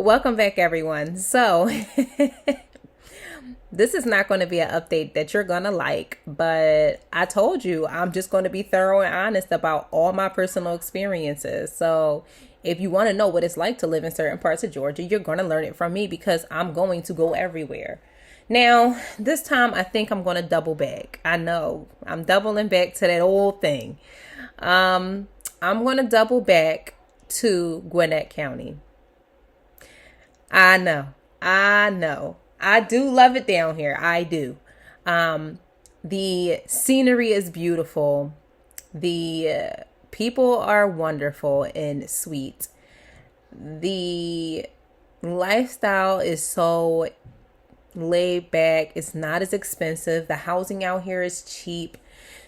Welcome back, everyone. So, this is not going to be an update that you're going to like, but I told you I'm just going to be thorough and honest about all my personal experiences. So, if you want to know what it's like to live in certain parts of Georgia, you're going to learn it from me because I'm going to go everywhere. Now, this time I think I'm going to double back. I know I'm doubling back to that old thing. I'm going to double back to Gwinnett County. I know. I know. I do love it down here. I do. The scenery is beautiful. The people are wonderful and sweet. The lifestyle is so laid back. It's not as expensive. The housing out here is cheap.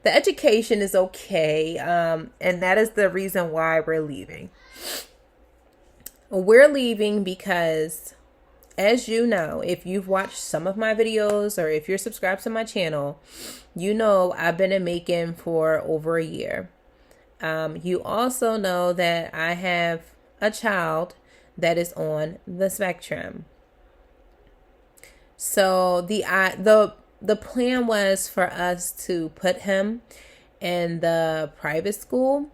The education is okay. And that is the reason why we're leaving. We're leaving because, as you know, if you've watched some of my videos or if you're subscribed to my channel, you know I've been in Macon for over a year. You also know that I have a child that is on the spectrum. So the plan was for us to put him in the private school.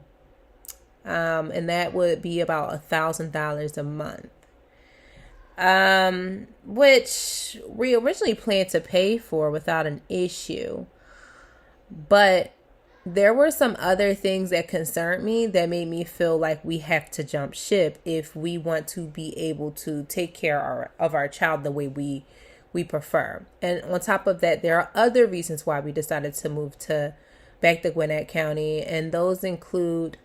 And that would be about $1,000 a month. Which we originally planned to pay for without an issue. But there were some other things that concerned me that made me feel like we have to jump ship if we want to be able to take care of our child the way we prefer. And on top of that, there are other reasons why we decided to move back to Gwinnett County. And those include,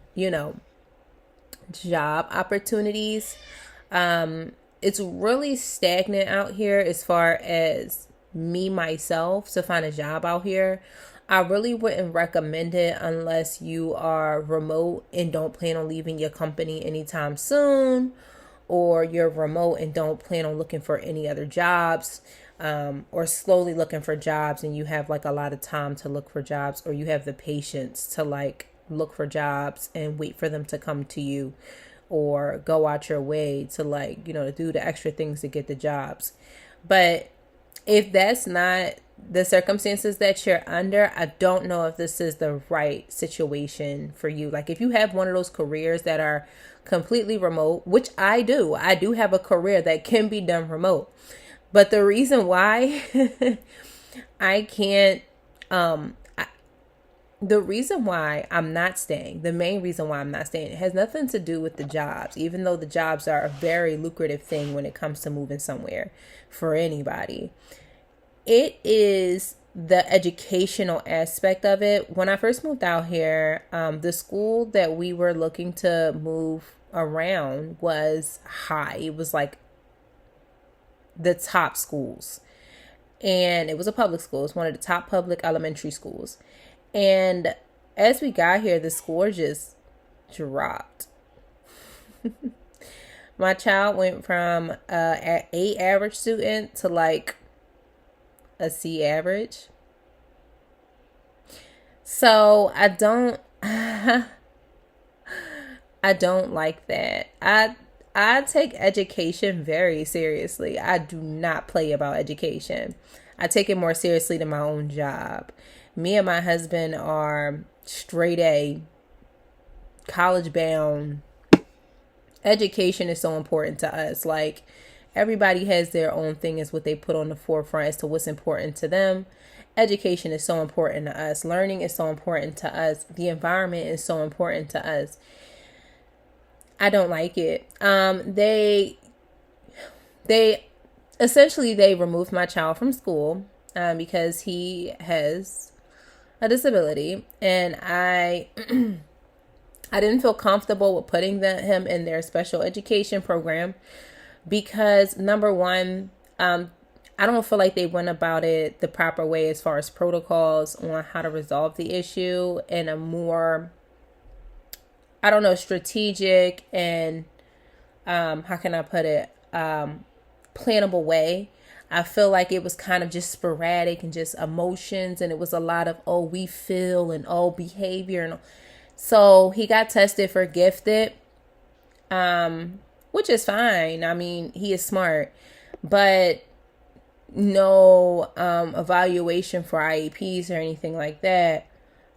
job opportunities. It's really stagnant out here as far as myself to find a job out here. I really wouldn't recommend it unless you are remote and don't plan on leaving your company anytime soon, or you're remote and don't plan on looking for any other jobs, or slowly looking for jobs and you have like a lot of time to look for jobs, or you have the patience to look for jobs and wait for them to come to you, or go out your way to to do the extra things to get the jobs. But if that's not the circumstances that you're under, I don't know if this is the right situation for you. Like if you have one of those careers that are completely remote, which I do have a career that can be done remote. But the reason why I can't, the reason why I'm not staying, the main reason why I'm not staying, it has nothing to do with the jobs, even though the jobs are a very lucrative thing when it comes to moving somewhere for anybody. It is the educational aspect of it. When I first moved out here, the school that we were looking to move around was high. It was like the top schools. And it was a public school. It's one of the top public elementary schools. And as we got here, the score just dropped. My child went from an A average student to like a C average. So I don't like that. I take education very seriously. I do not play about education. I take it more seriously than my own job. Me and my husband are straight A, college bound. Education is so important to us. Like everybody has their own thing as what they put on the forefront as to what's important to them. Education is so important to us. Learning is so important to us. The environment is so important to us. I don't like it. They essentially removed my child from school because he has a disability, and I didn't feel comfortable with putting him in their special education program because number one, I don't feel like they went about it the proper way as far as protocols on how to resolve the issue in a more, strategic and how can I put it, plannable way. I feel like it was kind of just sporadic and just emotions, and it was a lot of we feel and behavior, and so he got tested for gifted, which is fine. I mean, he is smart, but no evaluation for IEPs or anything like that.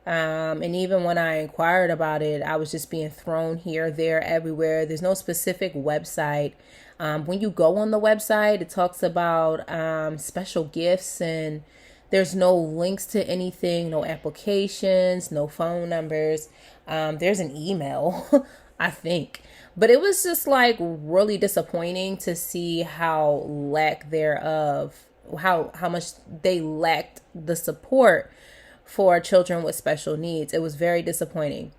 And even when I inquired about it, I was just being thrown here, there, everywhere. There's no specific website. When you go on the website, it talks about special gifts, and there's no links to anything, no applications, no phone numbers. There's an email, I think. But it was just like really disappointing to see how lack thereof, how much they lacked the support for children with special needs. It was very disappointing.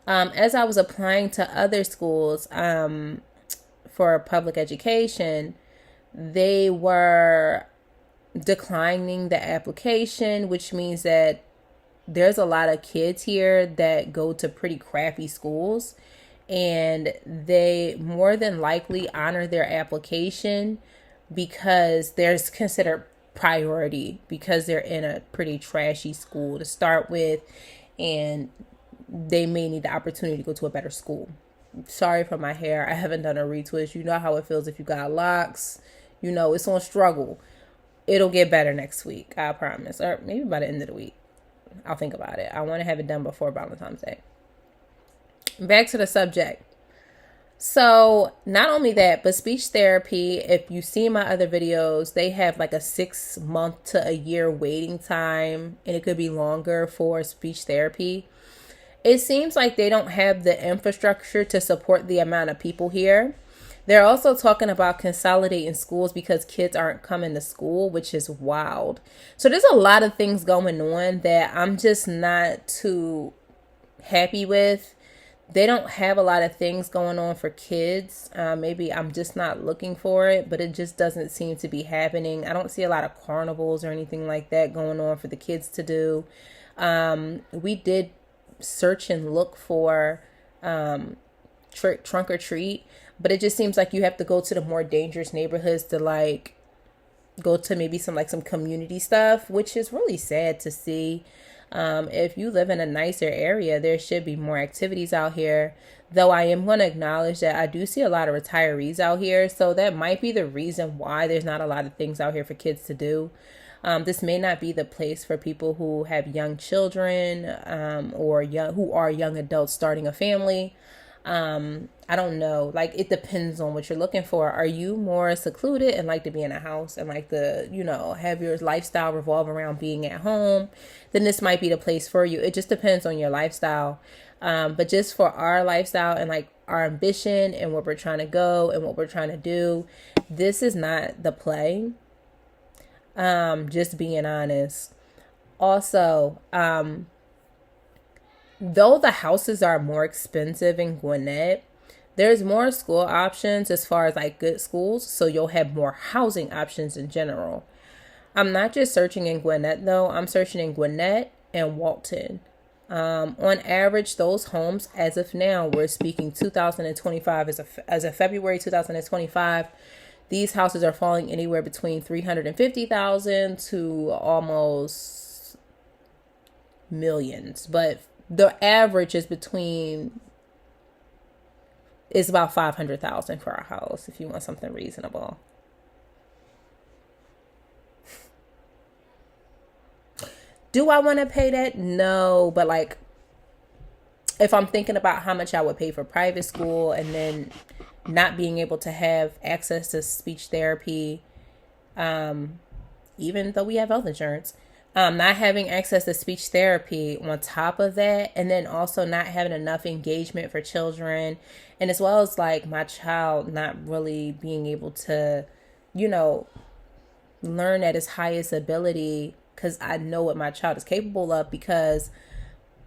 As I was applying to other schools for public education, they were declining the application, which means that there's a lot of kids here that go to pretty crappy schools, and they more than likely honor their application because there's considered priority because they're in a pretty trashy school to start with, and they may need the opportunity to go to a better school. Sorry for my hair. I haven't done a retwist. You know how it feels if you got locks. You know, it's on struggle. It'll get better next week, I promise. Or maybe by the end of the week. I'll think about it. I want to have it done before Valentine's Day. Back to the subject. So not only that, but speech therapy, if you see my other videos, they have like a 6 month to a year waiting time, and it could be longer for speech therapy. It seems like they don't have the infrastructure to support the amount of people here. They're also talking about consolidating schools because kids aren't coming to school, which is wild. So there's a lot of things going on that I'm just not too happy with. They don't have a lot of things going on for kids. Maybe I'm just not looking for it, but it just doesn't seem to be happening. I don't see a lot of carnivals or anything like that going on for the kids to do. We did search and look for trunk or treat, but it just seems like you have to go to the more dangerous neighborhoods to like go to maybe some community stuff, which is really sad to see. If you live in a nicer area, there should be more activities out here. Though I am going to acknowledge that I do see a lot of retirees out here, so that might be the reason why there's not a lot of things out here for kids to do. This may not be the place for people who have young children or who are young adults starting a family. I don't know. Like, it depends on what you're looking for. Are you more secluded and like to be in a house and like to, have your lifestyle revolve around being at home? Then this might be the place for you. It just depends on your lifestyle. But just for our lifestyle and like our ambition and where we're trying to go and what we're trying to do, this is not the play. Just being honest. Also, though the houses are more expensive in Gwinnett, there's more school options as far as like good schools, so you'll have more housing options in general. I'm not just searching in Gwinnett though, I'm searching in Gwinnett and Walton. On average, those homes, as of now, we're speaking 2025 as of February 2025, these houses are falling anywhere between $350,000 to almost millions, but the average is about $500,000 for a house if you want something reasonable. Do I want to pay that? No, but like, if I'm thinking about how much I would pay for private school and then not being able to have access to speech therapy, even though we have health insurance, not having access to speech therapy on top of that, and then also not having enough engagement for children, and as well as like my child not really being able to, learn at his highest ability, because I know what my child is capable of, because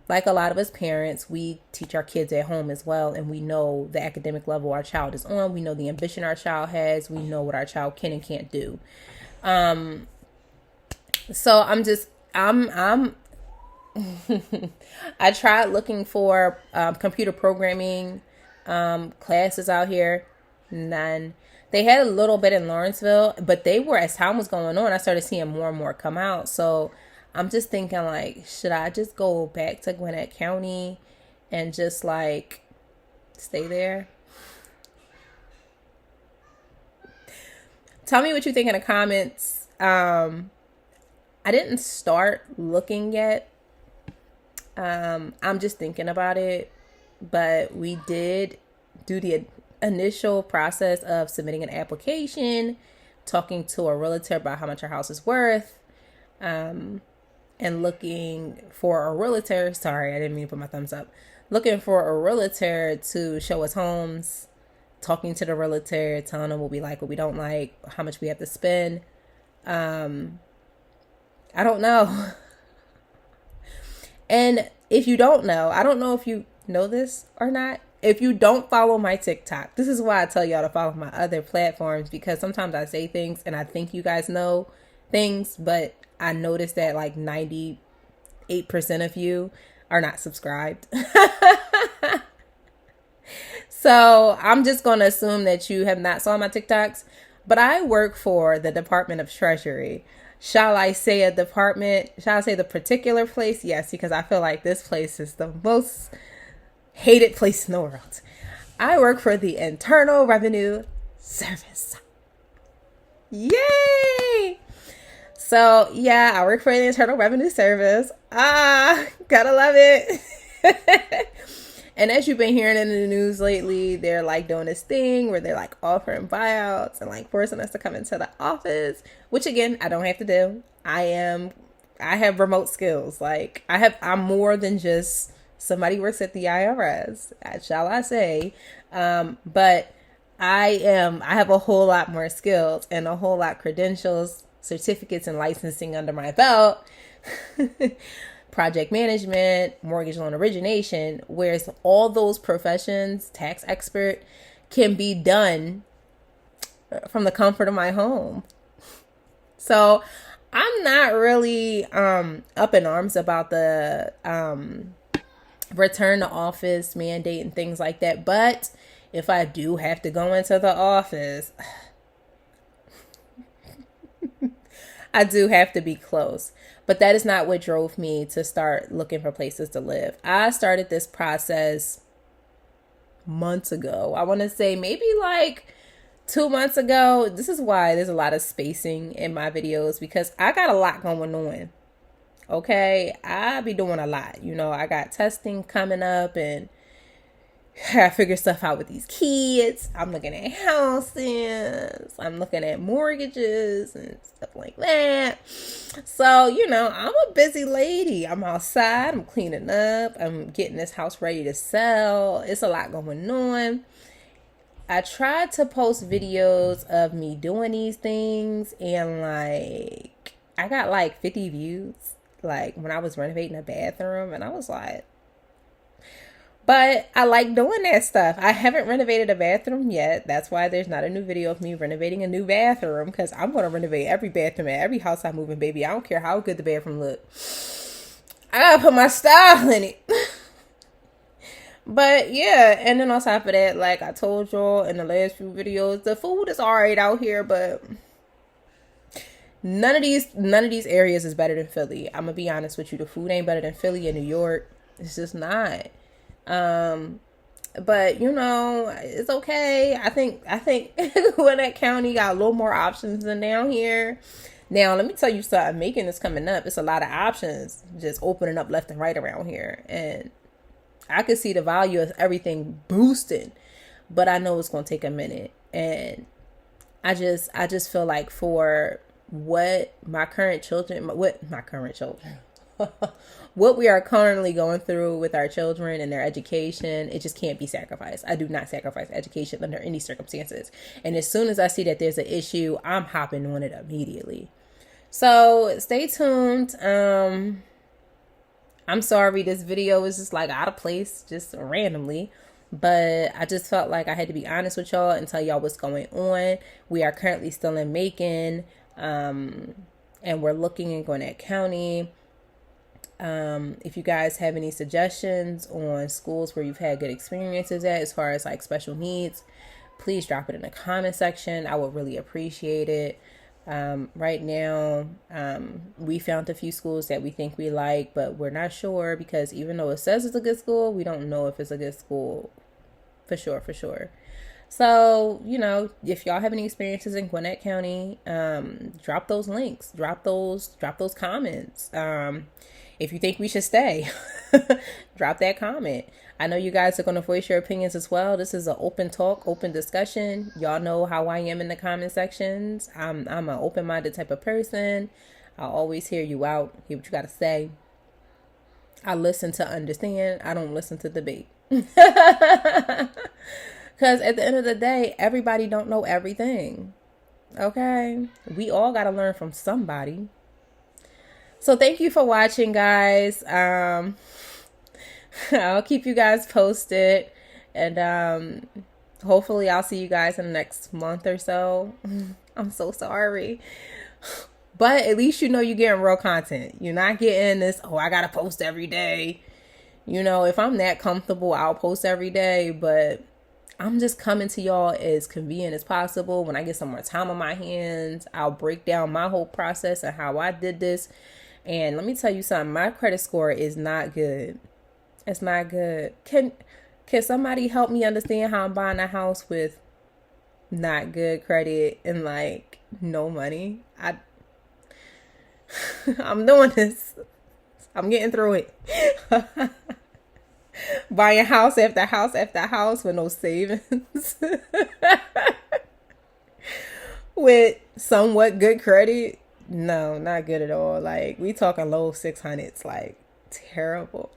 like a lot of us parents, we teach our kids at home as well, and we know the academic level our child is on. We know the ambition our child has. We know what our child can and can't do. So I'm I tried looking for computer programming classes out here. None. They had a little bit in Lawrenceville, but they were, as time was going on, I started seeing more and more come out. So I'm just thinking, like, should I just go back to Gwinnett County and just like stay there? Tell me what you think in the comments. I didn't start looking yet. I'm just thinking about it, but we did do the initial process of submitting an application, talking to a realtor about how much our house is worth, and looking for a realtor. Sorry, I didn't mean to put my thumbs up. Looking for a realtor to show us homes, talking to the realtor, telling them what we like, what we don't like, how much we have to spend. I don't know. And if you don't know, I don't know if you know this or not. If you don't follow my TikTok, this is why I tell y'all to follow my other platforms, because sometimes I say things and I think you guys know things, but I noticed that like 98% of you are not subscribed. So I'm just going to assume that you have not saw my TikToks, but I work for the Department of Treasury. Shall I say a department? Shall I say the particular place? Yes, because I feel like this place is the most hated place in the world. I work for the Internal Revenue Service. Yay! So yeah, I work for the Internal Revenue Service. Gotta love it. And as you've been hearing in the news lately, they're like doing this thing where they're like offering buyouts and like forcing us to come into the office, which again, I don't have to do. I have remote skills. Like I'm more than just somebody who works at the IRS, shall I say. But I have a whole lot more skills and a whole lot credentials, certificates, and licensing under my belt. Project management, mortgage loan origination, whereas all those professions, tax expert, can be done from the comfort of my home. So I'm not really up in arms about the return to office mandate and things like that. But if I do have to go into the office, I do have to be close. But that is not what drove me to start looking for places to live. I started this process months ago. I want to say maybe like 2 months ago. This is why there's a lot of spacing in my videos, because I got a lot going on. Okay, I be doing a lot. You know, I got testing coming up and I gotta figure stuff out with these kids. I'm looking at houses. I'm looking at mortgages and stuff like that. So, you know, I'm a busy lady. I'm outside. I'm cleaning up. I'm getting this house ready to sell. It's a lot going on. I tried to post videos of me doing these things, and like I got like 50 views, like when I was renovating a bathroom, and I was like, but I like doing that stuff. I haven't renovated a bathroom yet. That's why there's not a new video of me renovating a new bathroom, because I'm going to renovate every bathroom at every house I move in, baby. I don't care how good the bathroom look. I got to put my style in it. But yeah, and then on top of that, like I told y'all in the last few videos, the food is alright out here, but none of these areas is better than Philly. I'm gonna be honest with you. The food ain't better than Philly and New York. It's just not. But you know, it's okay. I think Gwinnett County got a little more options than down here. Now, let me tell you something. Macon is coming up. It's a lot of options just opening up left and right around here, and I could see the value of everything boosting, but I know it's gonna take a minute, and I just feel like for what my current children, what we are currently going through with our children and their education, it just can't be sacrificed. I do not sacrifice education under any circumstances. And as soon as I see that there's an issue, I'm hopping on it immediately. So stay tuned. I'm sorry this video was just like out of place, just randomly. But I just felt like I had to be honest with y'all and tell y'all what's going on. We are currently still in Macon, and we're looking in Gwinnett County. If you guys have any suggestions on schools where you've had good experiences at as far as like special needs, please drop it in the comment section. I would really appreciate it. Right now, we found a few schools that we think we like, but we're not sure, because even though it says it's a good school, we don't know if it's a good school for sure. So, if y'all have any experiences in Gwinnett County, drop those links, drop those comments. If you think we should stay, drop that comment. I know you guys are going to voice your opinions as well. This is an open talk, open discussion. Y'all know how I am in the comment sections. I'm an open-minded type of person. I'll always hear you out, hear what you got to say. I listen to understand. I don't listen to debate. Because at the end of the day, everybody don't know everything. Okay? We all got to learn from somebody. So thank you for watching, guys. I'll keep you guys posted. And hopefully I'll see you guys in the next month or so. I'm so sorry. But at least you're getting real content. You're not getting this, I got to post every day. If I'm that comfortable, I'll post every day. But I'm just coming to y'all as convenient as possible. When I get some more time on my hands, I'll break down my whole process and how I did this. And let me tell you something, my credit score is not good. It's not good. Can somebody help me understand how I'm buying a house with not good credit and no money? I'm doing this. I'm getting through it. Buying house after house after house with no savings. With somewhat good credit. No, not good at all. We talking low 600s, terrible.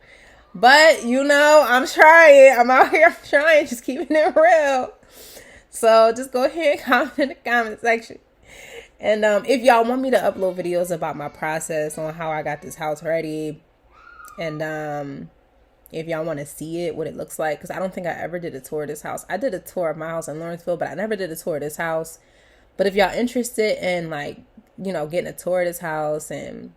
But I'm trying. I'm out here, I'm trying, just keeping it real. So just go ahead and comment in the comment section. And if y'all want me to upload videos about my process on how I got this house ready, and if y'all want to see it, what it looks like, because I don't think I ever did a tour of this house. I did a tour of my house in Lawrenceville, but I never did a tour of this house. But if y'all interested in getting a tour of this house and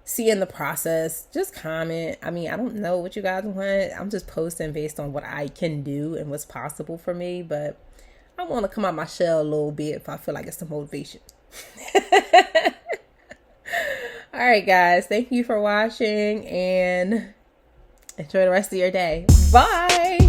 seeing the process, just comment. I mean, I don't know what you guys want. I'm just posting based on what I can do and what's possible for me, but I want to come out my shell a little bit if I feel like it's the motivation. All right, guys. Thank you for watching and enjoy the rest of your day. Bye.